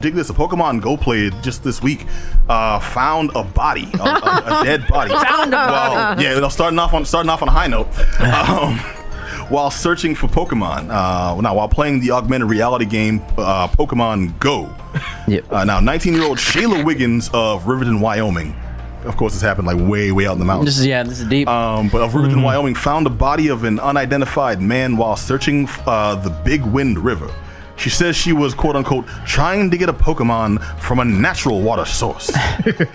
Dig this, a Pokemon Go player just this week found a body, a dead body. Found a body. Yeah, starting off on a high note. While searching for Pokemon, while playing the augmented reality game Pokemon Go. Yep. Now, 19-year-old Shayla Wiggins of Riverton, Wyoming. Of course, this happened like way out in the mountains. This is deep. But of Riverton, Wyoming, found the body of an unidentified man while searching the Big Wind River. She says she was, quote unquote, trying to get a Pokemon from a natural water source,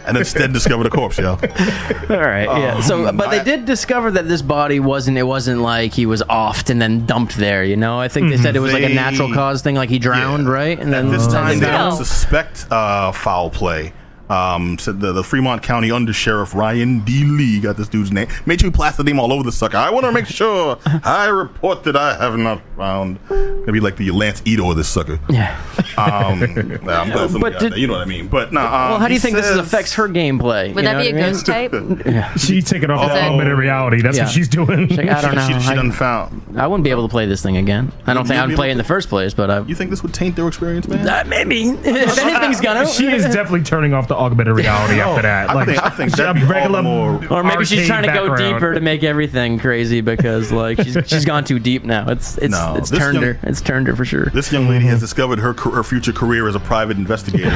and instead discovered a corpse, yo. All right, yeah. So, but they did discover that this body wasn't like he was offed and then dumped there, you know? I think they said it was like a natural cause thing, like he drowned, right? And then at this time, they don't suspect foul play. Said the Fremont County Undersheriff Ryan D. Lee got this dude's name. Made sure he plastered the name all over the sucker. I want to make sure I report that I have not found. Maybe like the Lance Ito of this sucker. Yeah. I'm glad somebody got that. You know what I mean? But no. Well, how do you think this affects her gameplay? Would that be a ghost type? Yeah. She's taking off the augmented reality. That's what she's doing. Like, I don't know. She done found. I wouldn't be able to play this thing again. I don't think I'd play it in the first place, but You think this would taint their experience, man? Maybe. If anything's gonna. She is definitely turning off the augmented reality after that. I think that'd be regular more. Or maybe she's trying to go deeper to make everything crazy because like she's gone too deep now. It's turned her. It's turned her for sure. This young lady has discovered her future career as a private investigator.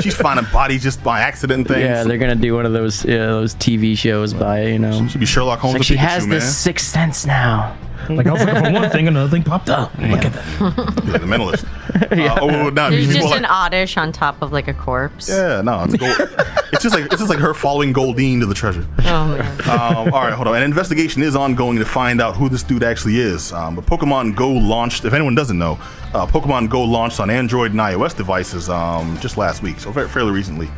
She's finding bodies just by accident and things. Yeah, they're gonna do one of those TV shows by She'd be Sherlock Holmes. Like she has this sixth sense now. Like I was looking for one thing, another thing popped up. Look at that. Yeah, the mentalist. There's just an oddish on top of like a corpse. Yeah, no, it's gold. it's just like her following Goldine to the treasure. Oh man. All right, hold on. An investigation is ongoing to find out who this dude actually is. But Pokemon Go launched. If anyone doesn't know, Pokemon Go launched on Android and iOS devices just last week, so fairly recently.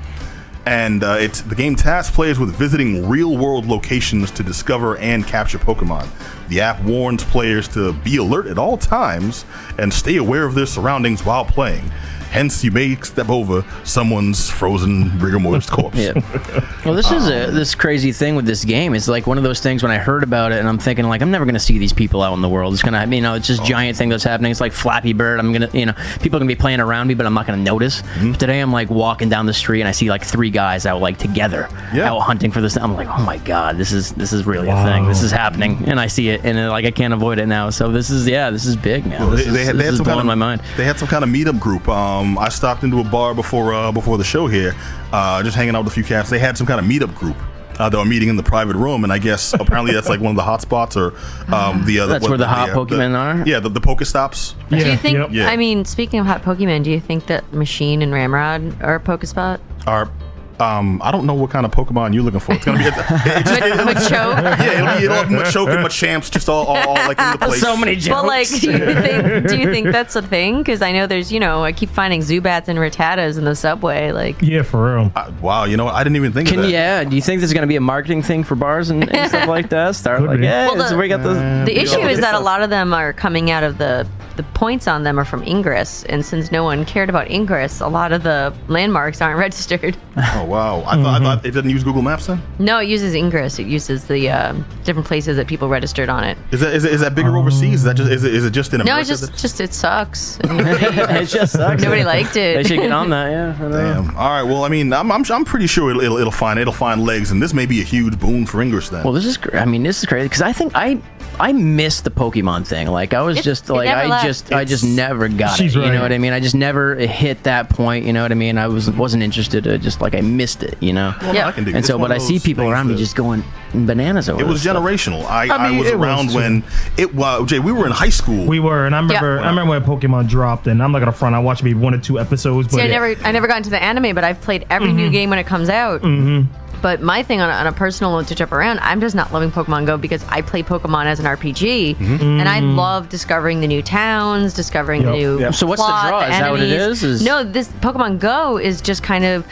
And the game tasks players with visiting real-world locations to discover and capture Pokemon. The app warns players to be alert at all times and stay aware of their surroundings while playing. Hence, you may step over someone's frozen rigor mortis corpse. Yeah. Well, this is this crazy thing with this game. It's like one of those things when I heard about it, and I'm thinking like I'm never gonna see these people out in the world. It's gonna, it's this giant thing that's happening. It's like Flappy Bird. I'm gonna, people are gonna be playing around me, but I'm not gonna notice. But today, I'm like walking down the street and I see like 3 guys out like together, out hunting for this. I'm like, oh my god, this is really a thing. This is happening, and I see it, and like I can't avoid it now. So this is big, man. Well, this is blowing my mind. They had some kind of meetup group. I stopped into a bar before the show here, just hanging out with a few cats. They had some kind of meetup group. They were meeting in the private room, and I guess apparently that's like one of the hot spots, or the other. That's where the hot Pokemon are. Yeah, the Pokestops. Do you think? Yep. I mean, speaking of hot Pokemon, do you think that Machine and Ramrod are a Pokespot? I don't know what kind of Pokemon you're looking for. It's gonna be Machoke. Yeah, it'll have Machoke and Machamps just all like in the place. So many jokes. But like, do you think that's a thing? Because I know there's, I keep finding Zubats and Rattatas in the subway. Like, Yeah, for real. Wow, I didn't even think of that. Yeah, do you think this is going to be a marketing thing for bars and stuff like that? Start like, we got the issue is that a lot of them are coming out of the points on them are from Ingress, and since no one cared about Ingress, a lot of the landmarks aren't registered. Oh wow, I thought it didn't use Google Maps then. No, it uses Ingress. It uses the different places that people registered on it. Is that bigger overseas? Is it just in America? No, it sucks. It just sucks. Nobody liked it. They should get on that. Yeah. I know. Damn. All right. Well, I'm pretty sure it'll find legs, and this may be a huge boon for Ingress then. Well, this is crazy because I think I missed the Pokemon thing. Like I was I just never got it. You know what I mean? I just never hit that point. You know what I mean? I wasn't interested. I missed it. You know. Well, I can dig it. And so, but I see people around me just going bananas over. It was generational. I was around when it. Jay, we were in high school. We were, and I remember when Pokemon dropped, and I'm not gonna front. I watched maybe 1 or 2 episodes. But see, I never got into the anime, but I've played every new game when it comes out. But my thing on a personal note to jump around, I'm just not loving Pokemon Go because I play Pokemon as an RPG, and I love discovering the new towns, discovering the new So what's the draw? Is that what it is? No, this Pokemon Go is just kind of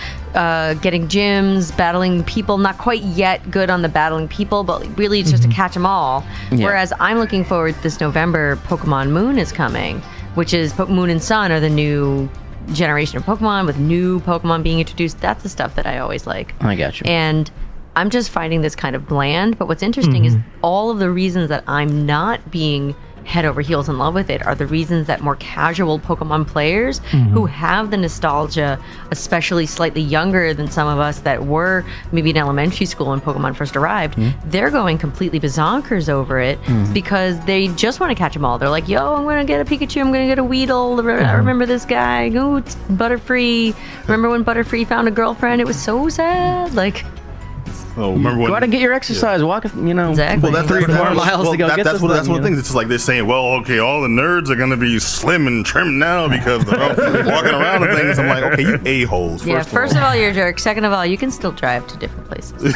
getting gyms, battling people. Not quite yet good on the battling people, but really it's just to catch them all. Yeah. Whereas I'm looking forward this November, Pokemon Moon is coming, which is Moon and Sun are the new generation of Pokemon with new Pokemon being introduced. That's the stuff that I always like. I got you. And I'm just finding this kind of bland, but what's interesting is all of the reasons that I'm not being head over heels in love with it are the reasons that more casual Pokemon players who have the nostalgia, especially slightly younger than some of us that were maybe in elementary school when Pokemon first arrived, they're going completely bazonkers over it because they just want to catch them all. They're like, yo, I'm going to get a Pikachu, I'm going to get a Weedle, I remember this guy, ooh, it's Butterfree. Remember when Butterfree found a girlfriend? It was so sad. Like, Oh, remember when, Go out and get your exercise. Walk, Exactly. Well, 3 or 4 miles to go get that's this one thing, of the things. It's just like they're saying, well, okay, all the nerds are going to be slim and trim now because they're all walking around and things. I'm like, okay, you a-holes. First of all, you're a jerk. Second of all, you can still drive to different places.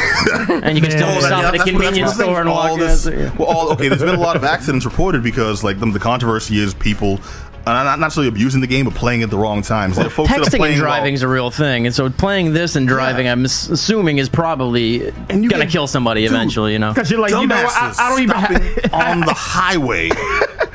and you can still stop at a convenience store and walk. Okay, there's been a lot of accidents reported because like the controversy is people not necessarily abusing the game, but playing it the wrong times. There are folks that are Texting playing and driving is a real thing, and so playing this and driving, I'm assuming, is probably gonna kill somebody eventually. Because you're like, dumbasses I don't even have on the highway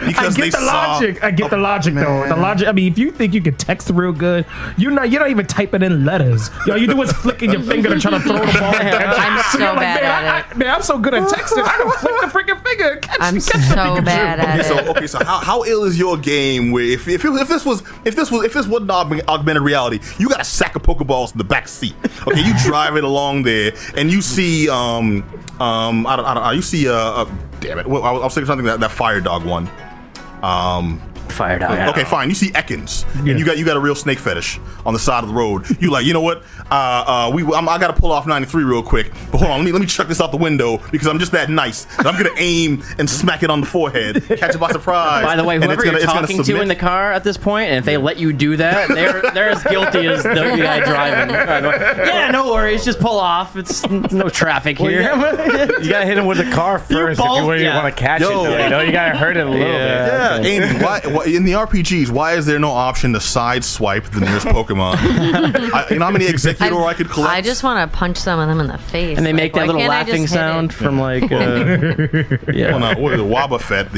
because I get the logic. I get the logic though. The logic. I mean, if you think you can text real good, you're not even typing in letters. All you do is flicking your finger to try to throw the ball. I'm so bad at it. Man, I'm so good at texting. I don't flick the freaking finger. I'm so bad at it. Okay, so how ill is your game? Where if this was augmented reality, you got a sack of Pokeballs in the back seat. Okay, you drive it along there, and you see you see damn it, I was thinking something that Fire Dog one. Fired out. Okay, fine. You see Ekans, and you got a real snake fetish on the side of the road. You like, you know what? I got to pull off 93 real quick. But hold on, let me check this out the window because I'm just that nice. And I'm gonna aim and smack it on the forehead, catch it by surprise. By the way, whoever you're talking to in the car at this point, and if they let you do that, they're as guilty as the guy driving. Yeah, no worries, just pull off. It's no traffic here. You gotta hit him with the car first if you want to catch it. Though, you gotta hurt it a little bit. Yeah, Amy, why in the RPGs, why is there no option to side swipe the nearest Pokemon? You know how many Executor I could collect? I just want to punch some of them in the face. And they make that little laughing sound from like, Well, no, what is it, Wobbuffet,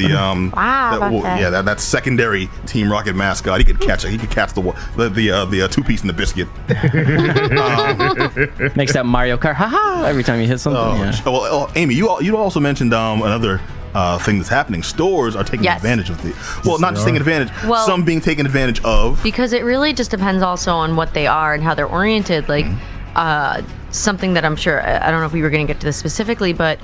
that secondary Team Rocket mascot. He could catch it. He could catch the 2-piece in the biscuit. makes that Mario Kart haha every time you hit something. Well, Amy, you also mentioned another thing that's happening. Stores are taking advantage of not just taking advantage, some being taken advantage of. Because it really just depends also on what they are and how they're oriented. Like something that I'm sure, I don't know if we were going to get to this specifically, but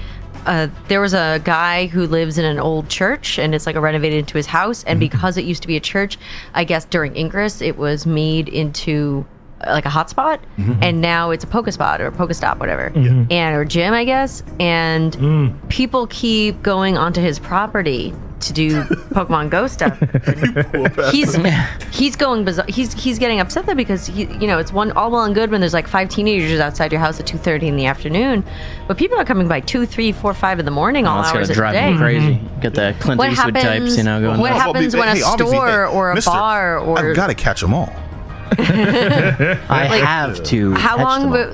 there was a guy who lives in an old church and it's like renovated into his house. And because it used to be a church, I guess during Ingress, it was made into like a hotspot, and now it's a Pokespot or a Pokestop, whatever, or gym, I guess. And people keep going onto his property to do Pokemon Go stuff. He's going bizarre. He's getting upset though because it's all well and good when there's like 5 teenagers outside your house at 2:30 in the afternoon, but people are coming by 2, 3, 4, 5 in the morning all hours of the day. Drive me crazy. Get the Clint Eastwood types, going. What happens when a store or a bar or I've got to catch them all. I have to. How long? But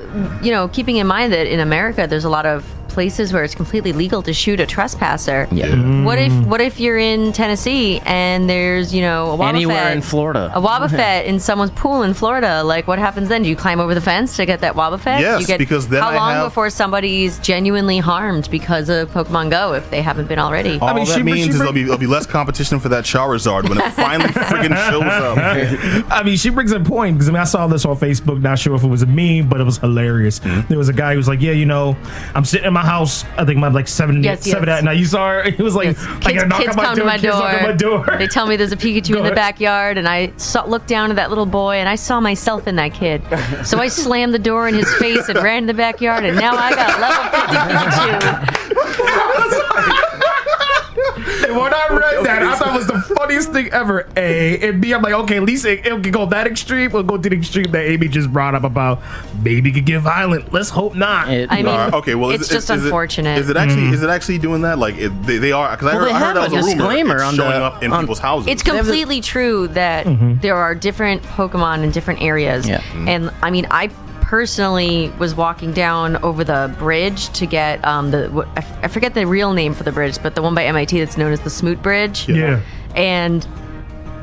keeping in mind that in America, there's a lot of places where it's completely legal to shoot a trespasser. What if you're in Tennessee and there's a Wobbuffet anywhere in Florida, a Wobbuffet in someone's pool in Florida? Like, what happens then? Do you climb over the fence to get that Wobbuffet? Yes, because then how long before somebody's genuinely harmed because of Pokemon Go if they haven't been already? All that means is there'll be less competition for that Charizard when it finally friggin' shows up. I mean, she brings a point because I saw this on Facebook. Not sure if it was a meme, but it was hilarious. There was a guy who was like, I'm sitting in my house. I think my like 7 at night. You saw her. It was like, kids come to my door. They tell me there's a Pikachu in the backyard, and I looked down at that little boy, and I saw myself in that kid. So I slammed the door in his face and ran to the backyard, and now I got level 50 Pikachu. And when I read that, I thought it was the funniest thing ever. And B, I'm like, okay, at least it can go that extreme. We'll go to the extreme that Amy just brought up about maybe it could get violent. Let's hope not. It's just unfortunate. Is it actually doing that? Like they are? Because I heard that was a rumor. It's showing up in people's houses. It's completely true that there are different Pokemon in different areas. And I mean, I personally was walking down over the bridge to get I forget the real name for the bridge, but the one by MIT that's known as the Smoot Bridge. And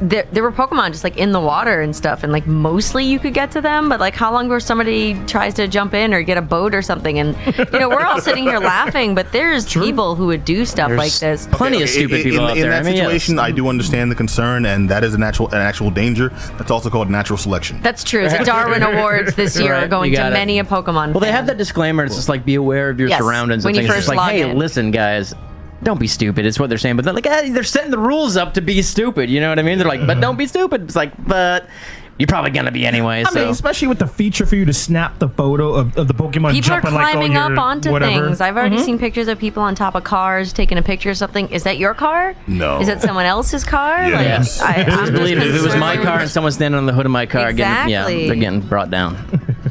there were Pokemon just like in the water and stuff, and like mostly you could get to them, but like how long before somebody tries to jump in or get a boat or something? And we're all sitting here laughing, but there's people who would do stuff like this. Plenty of stupid people out there. In that situation, I do understand the concern, and that is an actual danger. That's also called natural selection. That's true. The Darwin Awards this year are going to many a Pokemon. Well, they have that disclaimer. It's just like be aware of your surroundings. When you it's first just like, hey, log in. listen, guys. Don't be stupid. It's what they're saying, but they're like, they're setting the rules up to be stupid. You know what I mean? They're like, but don't be stupid. It's like, but you're probably gonna be anyway. I mean, especially with the feature for you to snap the photo of the Pokemon people jumping are climbing like on up onto whatever. things. I've already seen pictures of people on top of cars taking a picture of something. Is that your car? No. Is it someone else's car? Yes. I'm just believe it. If it was my concerned. car and someone's standing on the hood of my car, Exactly. they're getting brought down.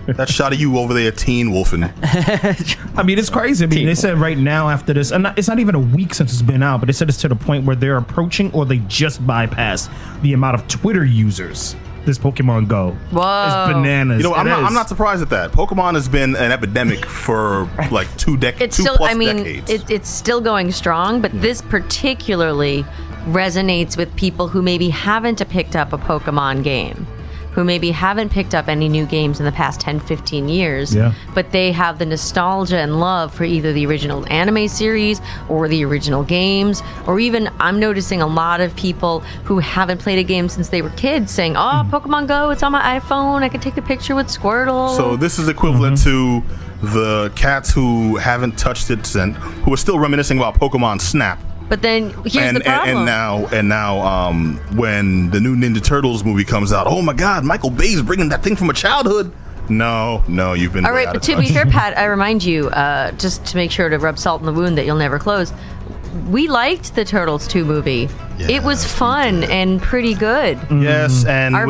That shot of you over there, teen wolfing. I mean, it's crazy. I mean, they said right now after this, and it's not even a week since it's been out, but they said it's to the point where they're approaching or they just bypassed the amount of Twitter users. This Pokemon Go. Whoa. It's bananas. I'm not surprised at that. Pokemon has been an epidemic for like 2 decades. It's still, I mean, decades. it's still going strong, but this particularly resonates with people who maybe haven't picked up a Pokemon game, who maybe haven't picked up any new games in the past 10, 15 years, but they have the nostalgia and love for either the original anime series or the original games, or even I'm noticing a lot of people who haven't played a game since they were kids saying, oh, Pokemon Go, it's on my iPhone, I can take a picture with Squirtle. So this is equivalent to the cats who haven't touched it and who are still reminiscing about Pokemon Snap. But then here's the problem. And now, when the new Ninja Turtles movie comes out, oh my God, Michael Bay's bringing that thing from a childhood. No, you've been. All right, but to be fair, Pat, I remind you, just to make sure to rub salt in the wound that you'll never close. We liked the Turtles 2 movie. It was fun and pretty good. Yes, and our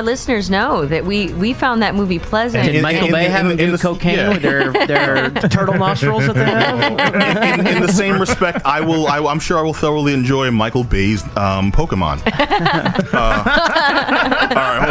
listeners know that we found that movie pleasant. Did Michael Bay have them do cocaine with their turtle nostrils that they have? In the same respect, I'm sure I will thoroughly enjoy Michael Bay's Pokemon. All right, hold on.